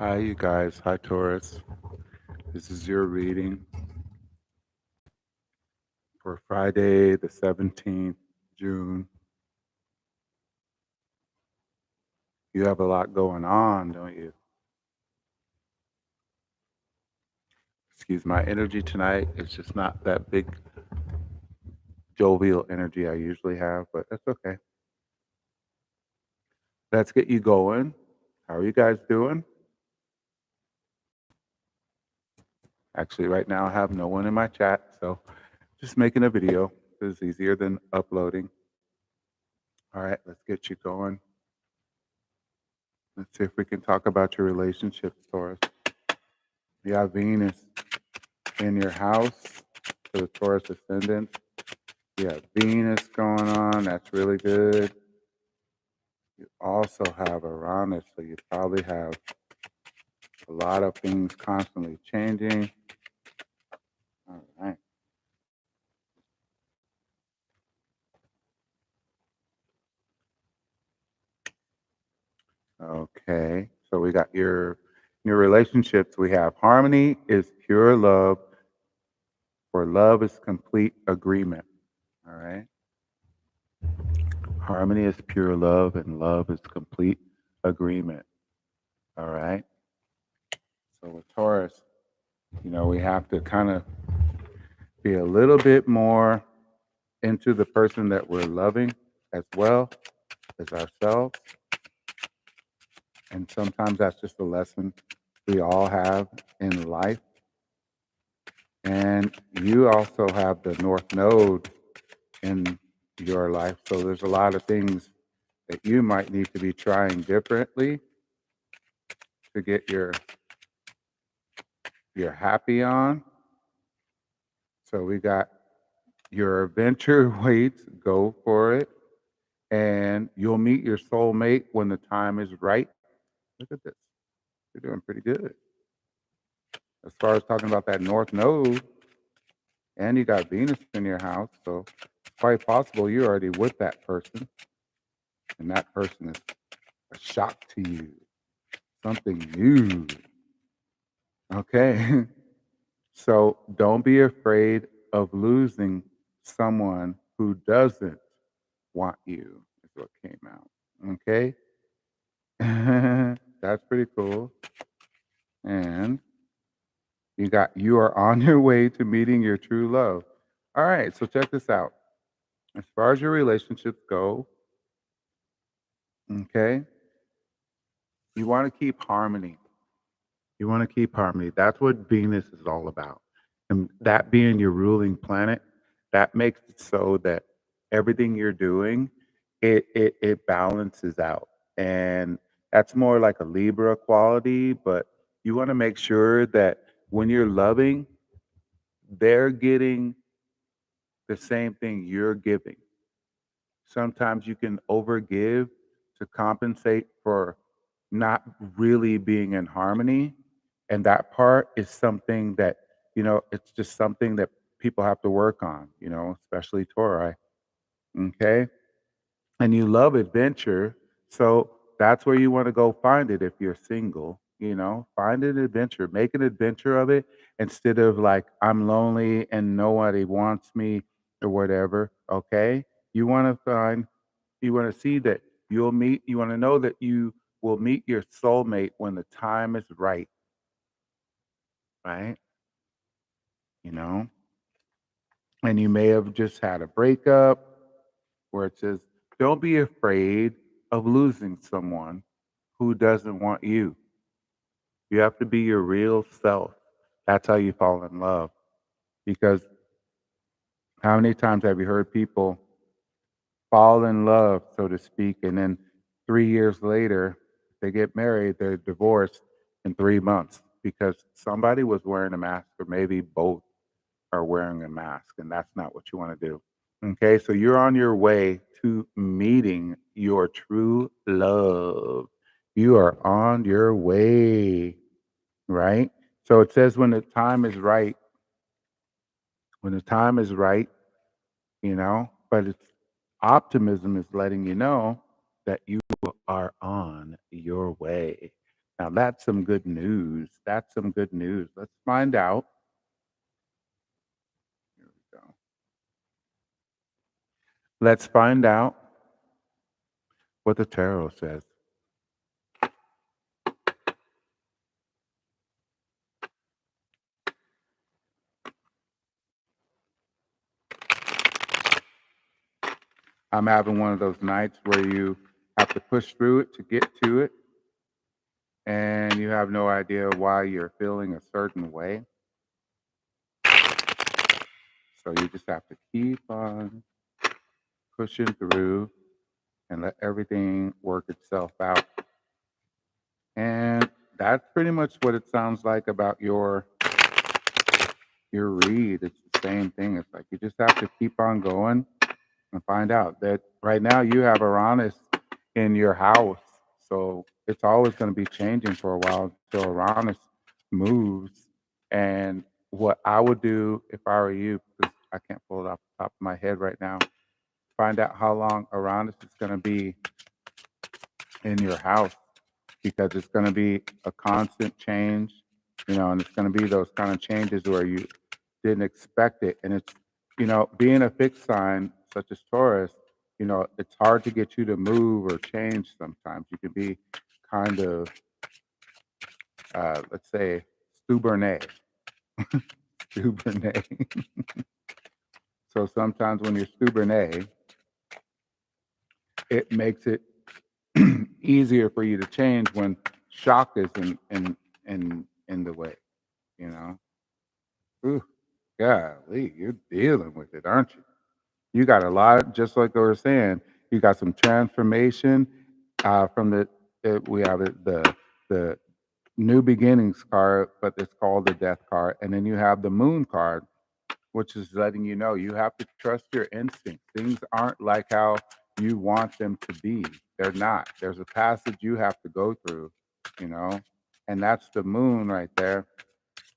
Hi, you guys. Hi, Taurus. This is your reading for Friday, the 17th, June. You have a lot going on, don't you? Excuse my energy tonight. It's just not that big, jovial energy I usually have, but that's okay. Let's get you going. How are you guys doing? Actually, right now I have no one in my chat, so just making a video is easier than uploading. All right, let's get you going. Let's see if we can talk about your relationships, Taurus. You have Venus in your house for the Taurus ascendant. You have Venus going on. That's really good. You also have Uranus, so you probably have a lot of things constantly changing. All right. Okay. So we got your relationships. We have harmony is pure love, for love is complete agreement. All right. Harmony is pure love, and love is complete agreement. All right. So with Taurus, we have to kind of be a little bit more into the person that we're loving as well as ourselves. And sometimes that's just a lesson we all have in life. And you also have the North Node in your life. So there's a lot of things that you might need to be trying differently to get your happy on. So we got your adventure weights, go for it. And you'll meet your soulmate when the time is right. Look at this. You're doing pretty good. As far as talking about that North Node, and you got Venus in your house, so it's quite possible you're already with that person, and that person is a shock to you, something new. Okay. So don't be afraid of losing someone who doesn't want you, is what came out. Okay. That's pretty cool. And you are on your way to meeting your true love. All right, so check this out. As far as your relationships go, okay, you want to keep harmony. You want to keep harmony. That's what Venus is all about. And that being your ruling planet, that makes it so that everything you're doing, it balances out. And that's more like a Libra quality, but you want to make sure that when you're loving, they're getting the same thing you're giving. Sometimes you can overgive to compensate for not really being in harmony. And that part is something that, it's just something that people have to work on, especially Tauri. Okay. And you love adventure. So that's where you want to go find it if you're single, find an adventure, make an adventure of it instead of like, I'm lonely and nobody wants me or whatever. Okay. You want to you want to see that you want to know that you will meet your soulmate when the time is right, right? You know, and you may have just had a breakup where it says, don't be afraid of losing someone who doesn't want you. You have to be your real self. That's how you fall in love. Because how many times have you heard people fall in love, so to speak, and then 3 years later, they get married, they're divorced in 3 months because somebody was wearing a mask, or maybe both are wearing a mask, and that's not what you want to do. Okay, so you're on your way to meeting your true love. You are on your way, right? So it says when the time is right, when the time is right, but it's optimism is letting you know that you are on your way. Now Now that's some good news. That's some good news. Let's find out. Here we go. Let's find out what the tarot says. I'm having one of those nights where you have to push through it to get to it, and you have no idea why you're feeling a certain way. So you just have to keep on pushing through and let everything work itself out. And that's pretty much what it sounds like about your read. It's the same thing. It's like you just have to keep on going and find out that right now you have Uranus in your house. So it's always going to be changing for a while until Uranus moves. And what I would do if I were you, because I can't pull it off the top of my head right now, find out how long Uranus is going to be in your house, because it's going to be a constant change, and it's going to be those kind of changes where you didn't expect it. And it's, being a fixed sign such as Taurus, it's hard to get you to move or change sometimes. You can be kind of, let's say, stubborn. Stubborn. So sometimes when you're stubborn, it makes it easier for you to change when shock is in the way, you know. Ooh, golly, you're dealing with it, aren't you? You got a lot, just like I was saying. You got some transformation from we have the new beginnings card, but it's called the death card, and then you have the moon card, which is letting you know you have to trust your instincts. Things aren't like how you want them to be. They're not. There's a passage you have to go through, you know, and that's the moon right there.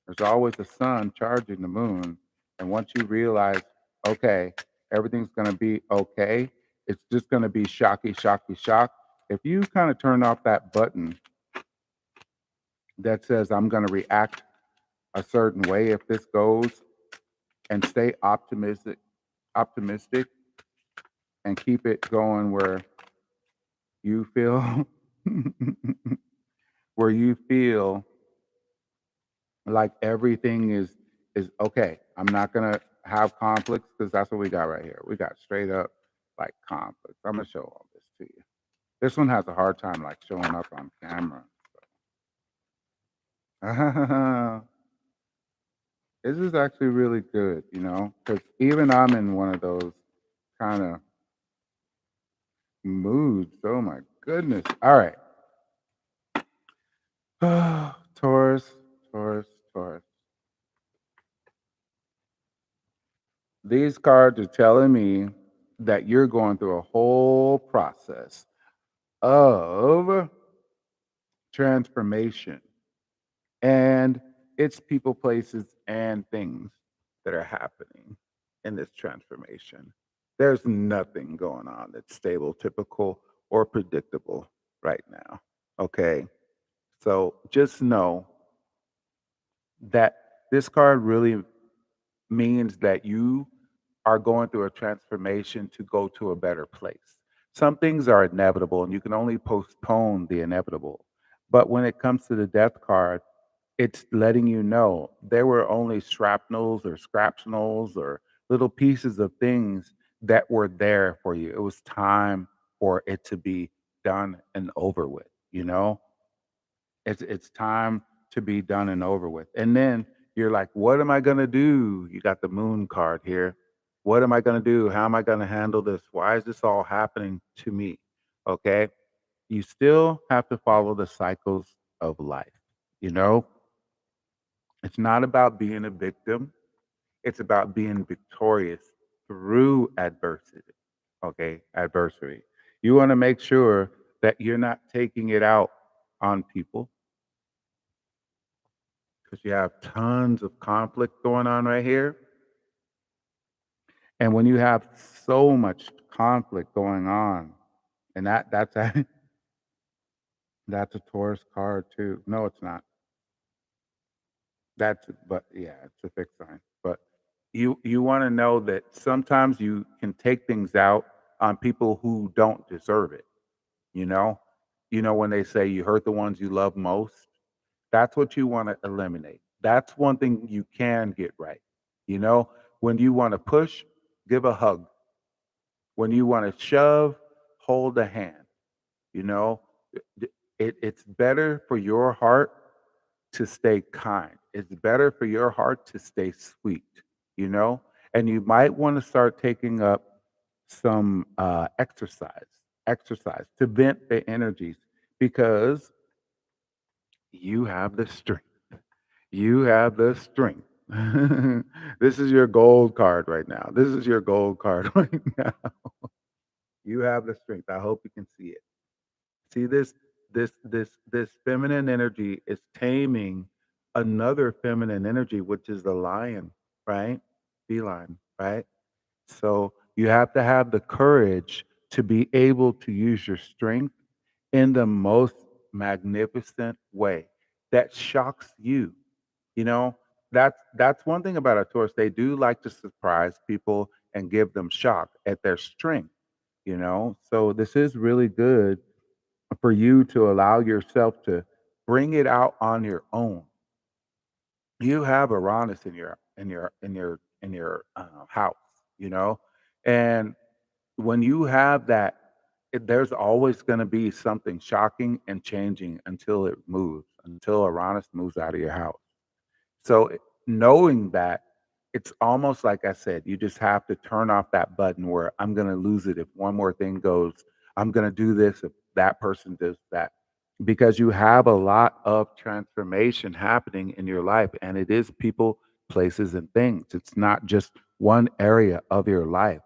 There's always the sun charging the moon. And once you realize, okay, everything's going to be okay, it's just going to be shocky, shocky, shock. If you kind of turn off that button that says, I'm going to react a certain way if this goes, and stay optimistic, and keep it going where you feel, where you feel like everything is okay. I'm not gonna have conflicts, because that's what we got right here. We got straight up like conflicts. I'm gonna show all this to you. This one has a hard time like showing up on camera. This is actually really good, because even I'm in one of those kind of moods. Oh my goodness. All right. Taurus, Taurus, Taurus. These cards are telling me that you're going through a whole process of transformation. And it's people, places, and things that are happening in this transformation. There's nothing going on that's stable, typical, or predictable right now. Okay. So just know that this card really means that you are going through a transformation to go to a better place. Some things are inevitable and you can only postpone the inevitable. But when it comes to the death card, it's letting you know there were only shrapnels or scrapnels or little pieces of things that were there for you. It was time for it to be done and over with, you know? It's time to be done and over with. And then you're like, what am I gonna do? You got the moon card here. What am I gonna do? How am I gonna handle this? Why is this all happening to me? Okay. You still have to follow the cycles of life. You know, it's not about being a victim, it's about being victorious through adversity. Okay, adversity. You want to make sure that you're not taking it out on people, because you have tons of conflict going on right here. And when you have so much conflict going on, and that's That's a Taurus card too. No, it's not. But yeah, it's a fixed sign. But you want to know that sometimes you can take things out on people who don't deserve it. You know, when they say you hurt the ones you love most, that's what you want to eliminate. That's one thing you can get right. You know, when you want to push, give a hug. When you want to shove, hold a hand. You know, it's better for your heart to stay kind. It's better for your heart to stay sweet, you know? And you might want to start taking up some exercise to vent the energies because you have the strength. You have the strength. This is your gold card right now. This is your gold card right now. You have the strength. I hope you can see it. See this feminine energy is taming another feminine energy, which is the lion, right? Feline, right? So you have to have the courage to be able to use your strength in the most magnificent way that shocks you. You know, that's one thing about a Taurus. They do like to surprise people and give them shock at their strength, So this is really good for you to allow yourself to bring it out on your own. You have Uranus in your house, you know, and when you have that, there's always going to be something shocking and changing until it moves, until Uranus moves out of your house. So knowing that, it's almost like I said, you just have to turn off that button where I'm going to lose it if one more thing goes. I'm going to do this if that person does that. Because you have a lot of transformation happening in your life, and it is people, places, and things. It's not just one area of your life.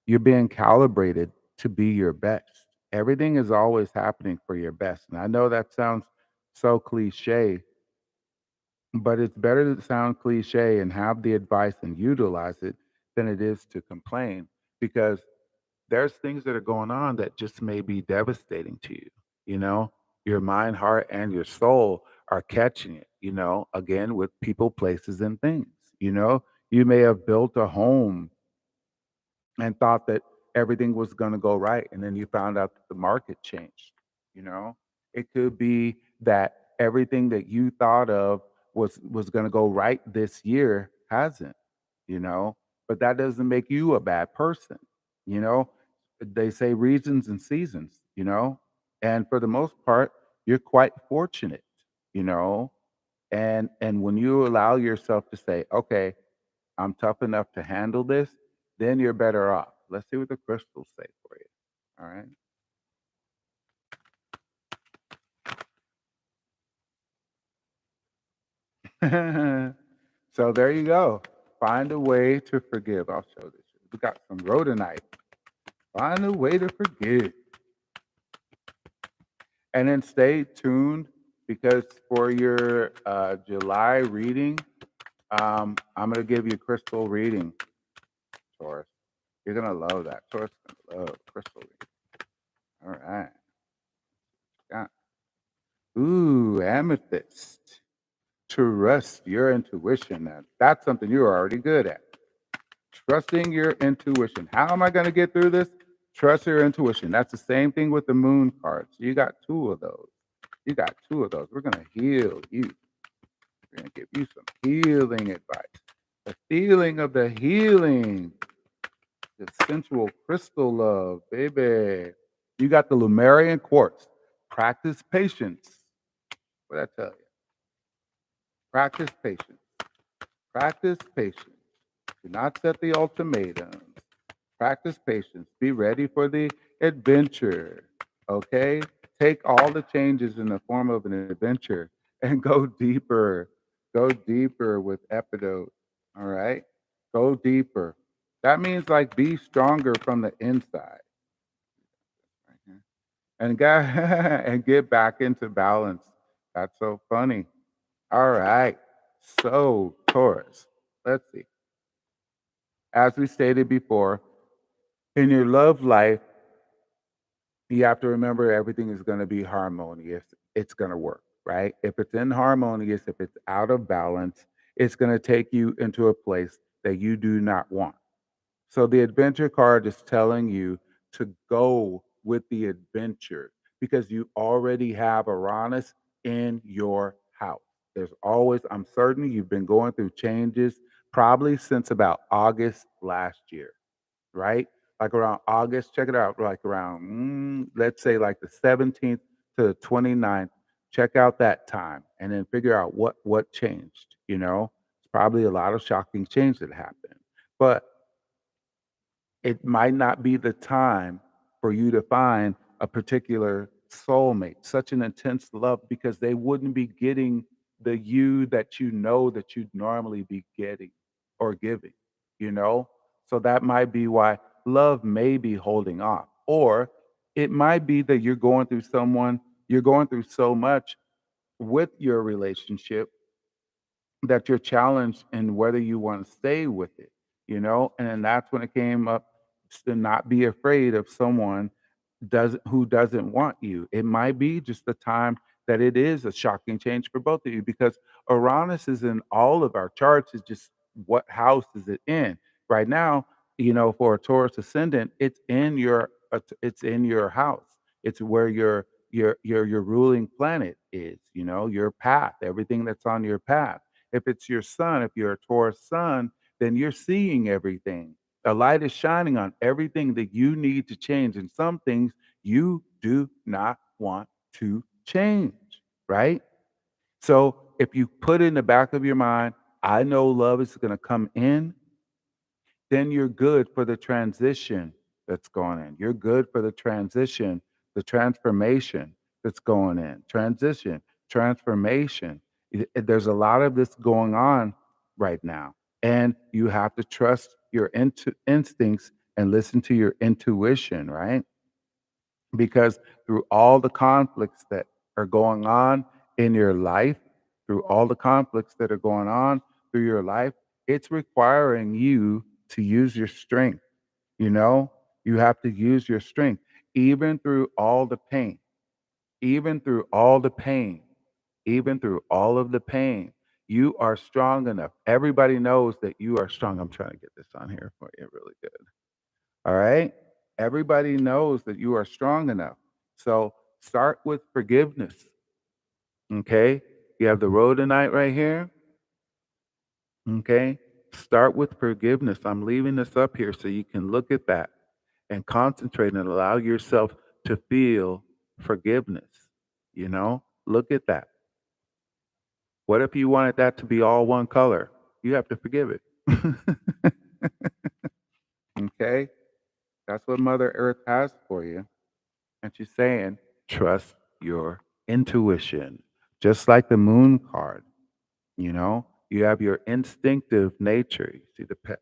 You're being calibrated to be your best. Everything is always happening for your best. And I know that sounds so cliche, but it's better to sound cliche and have the advice and utilize it than it is to complain because there's things that are going on that just may be devastating to you. You know, your mind, heart, and your soul are catching it, again, with people, places, and things. You know, you may have built a home and thought that everything was going to go right. And then you found out that the market changed. You know, it could be that everything that you thought of was going to go right this year hasn't, you know, but that doesn't make you a bad person. You know, they say reasons and seasons, and for the most part, you're quite fortunate, you know, and when you allow yourself to say, okay, I'm tough enough to handle this, then you're better off. Let's see what the crystals say for you. All right. So there you go. Find a way to forgive. I'll show this. We got some rhodonite. Find a way to forgive. And then stay tuned because for your July reading, I'm going to give you a crystal reading, Taurus. You're going to love that. Taurus is going to love crystal reading. All right. Got Ooh, amethyst. Trust your intuition. Now, that's something you're already good at. Trusting your intuition. How am I going to get through this? Trust your intuition. That's the same thing with the moon cards. You got two of those. You got two of those. We're going to heal you. We're going to give you some healing advice. The feeling of the healing. The sensual crystal love, baby. You got the Lumerian quartz. Practice patience. What I tell you? Practice patience. Practice patience. Do not set the ultimatums. Practice patience. Be ready for the adventure. Okay? Take all the changes in the form of an adventure and go deeper. Go deeper with Epidote. All right? Go deeper. That means like be stronger from the inside. Right here. And get, and get back into balance. That's so funny. All right. So, Taurus, let's see. As we stated before, in your love life, You have to remember everything is going to be harmonious. It's going to work, right? If it's inharmonious, if it's out of balance, it's going to take you into a place that you do not want. So the adventure card is telling you to go with the adventure because you already have Uranus in your house. There's always, I'm certain you've been going through changes probably since about August last year, right? Like around August, check it out, like around, let's say like the 17th to the 29th, check out that time and then figure out what changed, you know? It's probably a lot of shocking change that happened. But it might not be the time for you to find a particular soulmate, such an intense love, because they wouldn't be getting the you that you know that you'd normally be getting or giving, you know? So that might be why love may be holding off. Or it might be that you're going through so much with your relationship that you're challenged in whether you want to stay with it, you know? And then that's when it came up to not be afraid of someone doesn't want you. It might be just the time that it is a shocking change for both of you because Uranus is in all of our charts. Is just what house is it in right now? You know, for a Taurus ascendant, it's in your house. It's where your ruling planet is. You know, your path, everything that's on your path. If it's your sun, if you're a Taurus sun, then you're seeing everything. The light is shining on everything that you need to change, and some things you do not want to change, right? So if you put in the back of your mind, I know love is going to come in, then you're good for the transition that's going in. You're good for the transition, the transformation that's going in. Transition, transformation. There's a lot of this going on right now. And you have to trust your instincts and listen to your intuition, right? Because through all the conflicts that are going on in your life, through all the conflicts that are going on through your life, it's requiring you to use your strength. You know, you have to use your strength, even through all the pain, even through all the pain, even through all of the pain. You are strong enough. Everybody knows that you are strong. I'm trying to get this on here for you really good. All right. Everybody knows that you are strong enough. So start with forgiveness. Okay. You have the rhodonite right here. Okay. Start with forgiveness. I'm leaving this up here so you can look at that and concentrate and allow yourself to feel forgiveness. You know, look at that. What if you wanted that to be all one color? You have to forgive it. Okay. That's what Mother Earth has for you. And she's saying, trust your intuition. Just like the moon card, you know, you have your instinctive nature. You see the pet.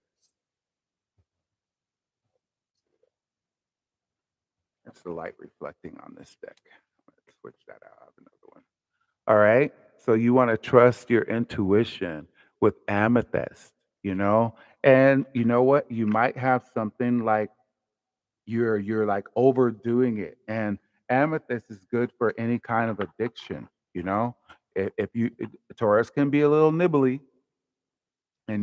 It's the light reflecting on this deck. Let's switch that out. I have another one. All right. So you want to trust your intuition with amethyst, you know? And you know what? You might have something like you're like overdoing it. And amethyst is good for any kind of addiction, you know? If you Taurus can be a little nibbly, and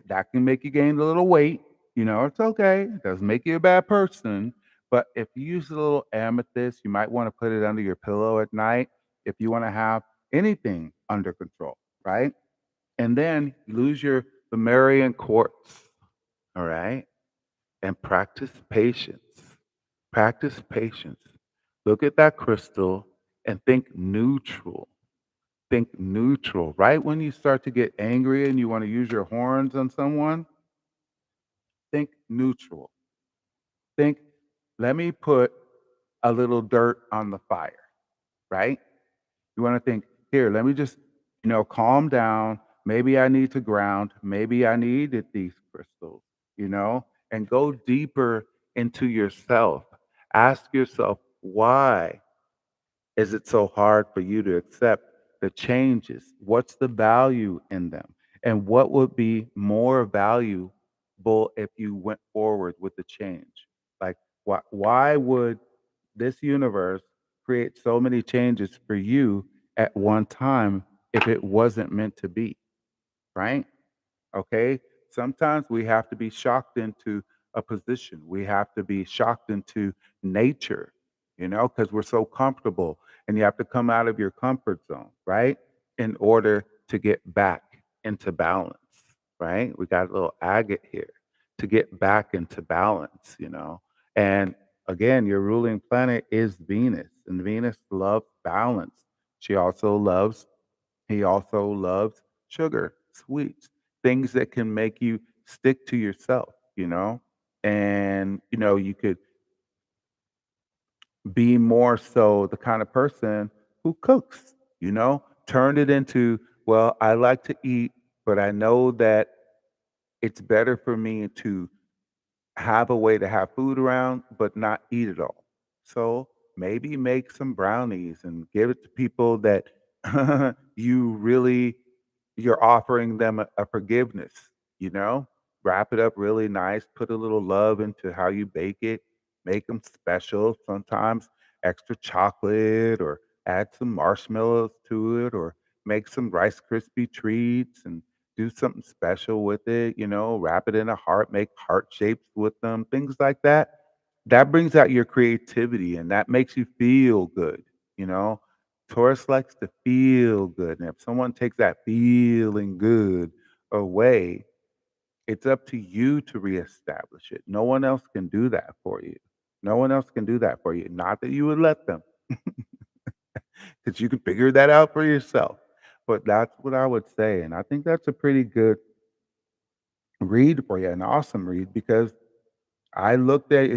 that can make you gain a little weight. It's okay. It doesn't make you a bad person. But if you use a little amethyst, you might want to put it under your pillow at night if you want to have anything under control, right? And then lose your Lemurian quartz, all right? And practice patience. Practice patience. Look at that crystal and think neutral. Think neutral. Right when you start to get angry and you want to use your horns on someone, think neutral. Think, let me put a little dirt on the fire, right? You want to think, here, let me just, calm down. Maybe I need to ground. Maybe I needed these crystals, and go deeper into yourself. Ask yourself, why is it so hard for you to accept the changes? What's the value in them? And what would be more valuable if you went forward with the change? Like, why would this universe create so many changes for you at one time if it wasn't meant to be, right? Okay. Sometimes we have to be shocked into a position. We have to be shocked into nature, because we're so comfortable and you have to come out of your comfort zone, right? In order to get back into balance, right? We got a little agate here to get back into balance. And again, your ruling planet is Venus, and Venus loves balance. She also loves he also loves sugar, sweets, things that can make you stick to yourself. And, you could be more so the kind of person who cooks, turn it into, well, I like to eat, but I know that it's better for me to have a way to have food around, but not eat it all. So maybe make some brownies and give it to people that you really you're offering them a forgiveness. Wrap it up really nice, put a little love into how you bake it, make them special, sometimes extra chocolate or add some marshmallows to it or make some Rice Krispie treats and do something special with it, wrap it in a heart, make heart shapes with them, things like that. That brings out your creativity and that makes you feel good. Taurus likes to feel good. And if someone takes that feeling good away, it's up to you to reestablish it. No one else can do that for you. No one else can do that for you. Not that you would let them, because you can figure that out for yourself. But that's what I would say. And I think that's a pretty good read for you, an awesome read, because I looked at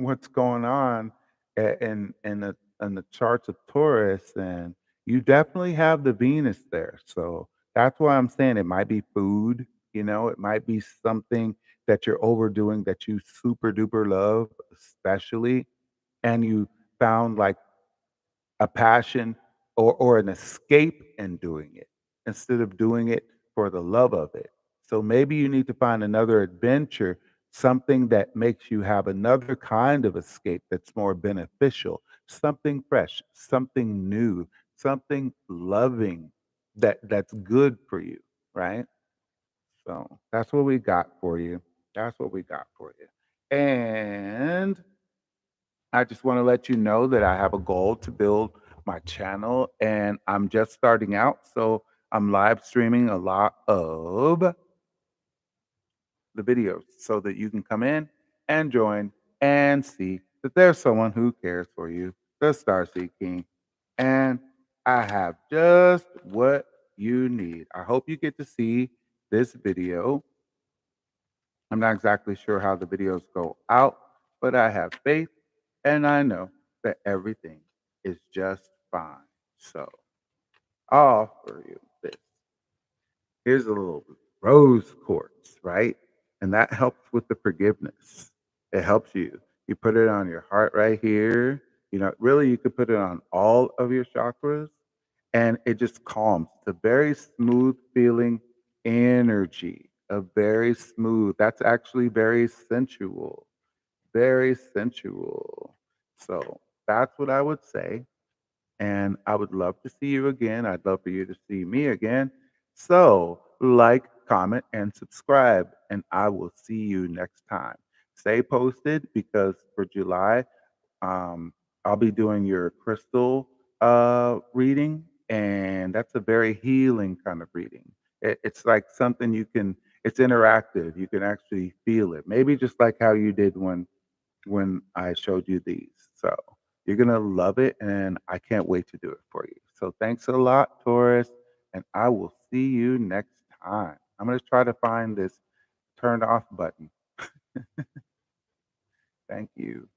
what's going on in the charts of Taurus, and you definitely have the Venus there. So that's why I'm saying it might be food, it might be something that you're overdoing that you super duper love, especially, and you found like a passion or an escape in doing it instead of doing it for the love of it. So maybe you need to find another adventure, something that makes you have another kind of escape that's more beneficial, something fresh, something new, something loving that's good for you, right? So that's what we got for you. That's what we got for you. And I just want to let you know that I have a goal to build my channel and I'm just starting out. So I'm live streaming a lot of the videos so that you can come in and join and see that there's someone who cares for you, the Starseed King. And I have just what you need. I hope you get to see this video. I'm not exactly sure how the videos go out, but I have faith and I know that everything is just fine. So I'll offer you this. Here's a little rose quartz, right? And that helps with the forgiveness. It helps you. You put it on your heart right here. Really, you could put it on all of your chakras and it just calms. It's a very smooth feeling energy, a very smooth, that's actually very sensual, very sensual. So that's what I would say. And I would love to see you again. I'd love for you to see me again. So, like, comment, and subscribe, and I will see you next time. Stay posted because for July, um, I'll be doing your crystal reading, and that's a very healing kind of reading. It's like something it's interactive. You can actually feel it. Maybe just like how you did when I showed you these. So you're going to love it, and I can't wait to do it for you. So thanks a lot, Taurus, and I will see you next time. I'm going to try to find this turned off button. Thank you.